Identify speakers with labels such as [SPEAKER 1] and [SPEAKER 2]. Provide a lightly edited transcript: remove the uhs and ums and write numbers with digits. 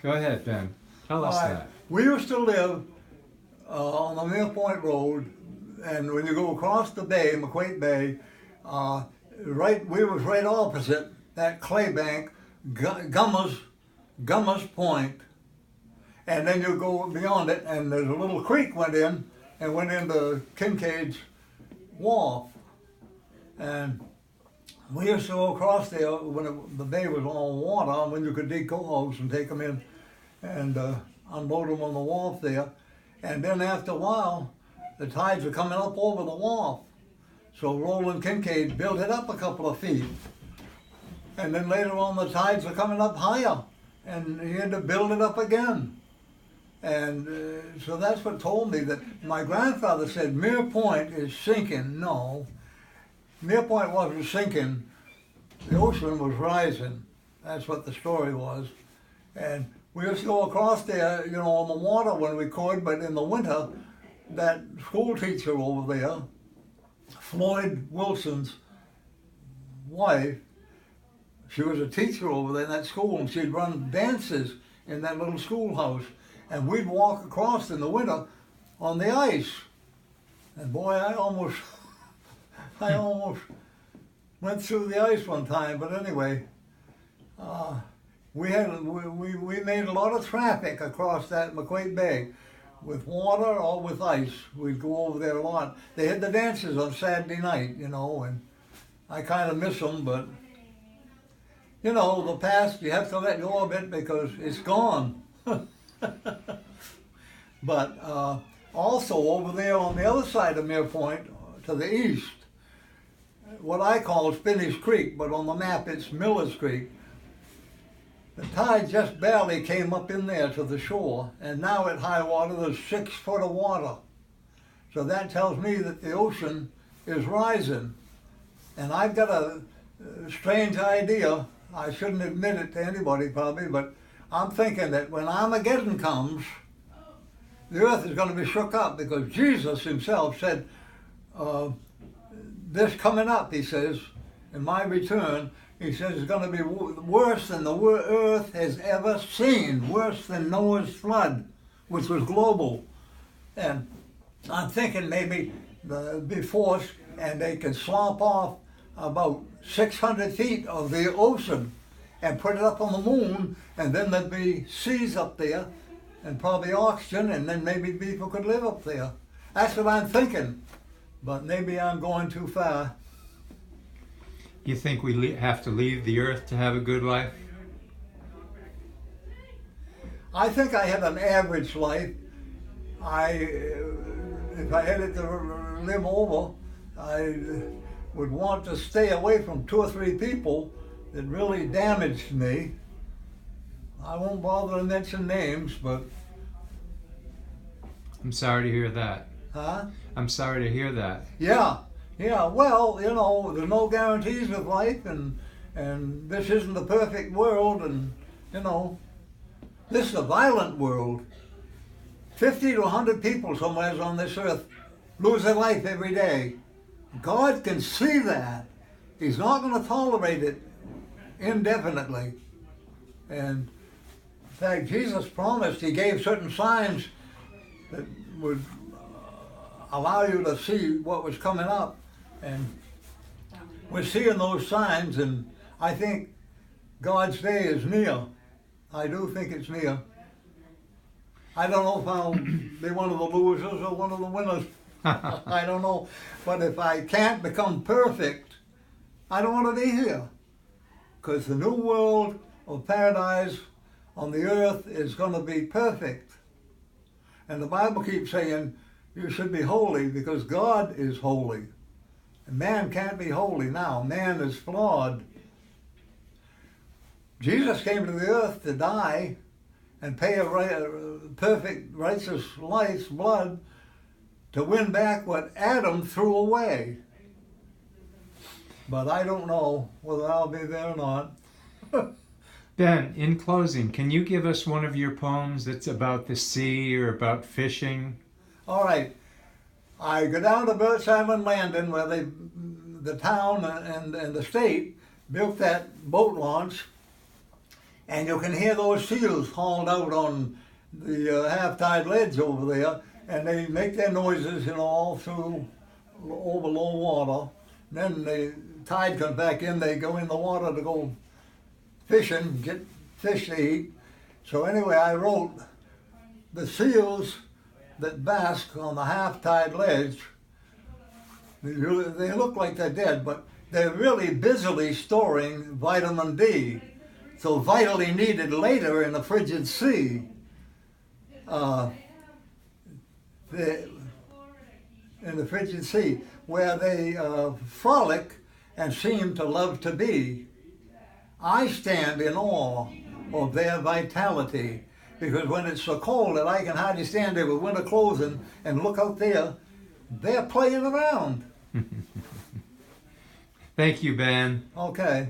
[SPEAKER 1] Go ahead, Ben. Tell us that.
[SPEAKER 2] We used to live on the Mill Point Road, and when you go across the bay, McQuaid Bay, we was right opposite that clay bank, Gummer's Point, and then you go beyond it, and there's a little creek went into Kincaid's Wharf, and we used to go across there when the bay was all water, and when you could dig coals and take them in and unload them on the wharf there. And then after a while, the tides were coming up over the wharf. So Roland Kincaid built it up a couple of feet. And then later on, the tides were coming up higher, and he had to build it up again. And so that's what told me that my grandfather said, Mere Point is sinking. No, Mere Point wasn't sinking. The ocean was rising. That's what the story was. And we used to go across there, on the water when we could, but in the winter, that school teacher over there, Floyd Wilson's wife, she was a teacher over there in that school, and she'd run dances in that little schoolhouse. And we'd walk across in the winter on the ice. And boy, I almost went through the ice one time, but anyway, we made a lot of traffic across that McQuaid Bay with water or with ice. We'd go over there a lot. They had the dances on Saturday night, and I kind of miss them, but the past, you have to let go of it because it's gone. But also over there on the other side of Mere Point, to the east, what I call Spinney's Creek, but on the map it's Miller's Creek. The tide just barely came up in there to the shore, and now at high water there's 6 foot of water. So that tells me that the ocean is rising. And I've got a strange idea. I shouldn't admit it to anybody probably, but I'm thinking that when Armageddon comes, the earth is going to be shook up because Jesus himself said, this coming up, he says, in my return, he says it's going to be worse than the earth has ever seen, worse than Noah's flood, which was global. And I'm thinking maybe be forced and they could slop off about 600 feet of the ocean and put it up on the moon, and then there'd be seas up there and probably oxygen, and then maybe people could live up there. That's what I'm thinking, but maybe I'm going too far.
[SPEAKER 1] You think we have to leave the earth to have a good life?
[SPEAKER 2] I think I had an average life. If I had it to live over, I would want to stay away from 2 or 3 people that really damaged me. I won't bother to mention names, but...
[SPEAKER 1] I'm sorry to hear that.
[SPEAKER 2] Huh?
[SPEAKER 1] I'm sorry to hear that.
[SPEAKER 2] Yeah, well, there's no guarantees with life, and this isn't the perfect world, and, this is a violent world. 50 to 100 people somewhere on this earth lose their life every day. God can see that. He's not going to tolerate it indefinitely. And in fact, Jesus promised, he gave certain signs that would allow you to see what was coming up. And we're seeing those signs, and I think God's day is near. I do think it's near. I don't know if I'll be one of the losers or one of the winners. I don't know. But if I can't become perfect, I don't want to be here. Because the new world of paradise on the earth is going to be perfect. And the Bible keeps saying you should be holy because God is holy. And man can't be holy now. Man is flawed. Jesus came to the earth to die and pay a perfect, righteous life's blood to win back what Adam threw away. But I don't know whether I'll be there or not.
[SPEAKER 1] Ben, in closing, can you give us one of your poems that's about the sea or about fishing?
[SPEAKER 2] All right. I go down to Birch Island Landing where the town and the state built that boat launch. and you can hear those seals hauled out on the half-tide ledge over there, and they make their noises, all through over low water. Then the tide comes back in, they go in the water to go fishing, get fish to eat. So anyway, I wrote the seals that bask on the half-tide ledge. They look like they're dead, but they're really busily storing vitamin D. So vitally needed later in the frigid sea. In the frigid sea, where they frolic and seem to love to be. I stand in awe of their vitality, because when it's so cold that I can hardly stand there with winter clothes and look out there, they're playing around.
[SPEAKER 1] Thank you, Ben.
[SPEAKER 2] Okay.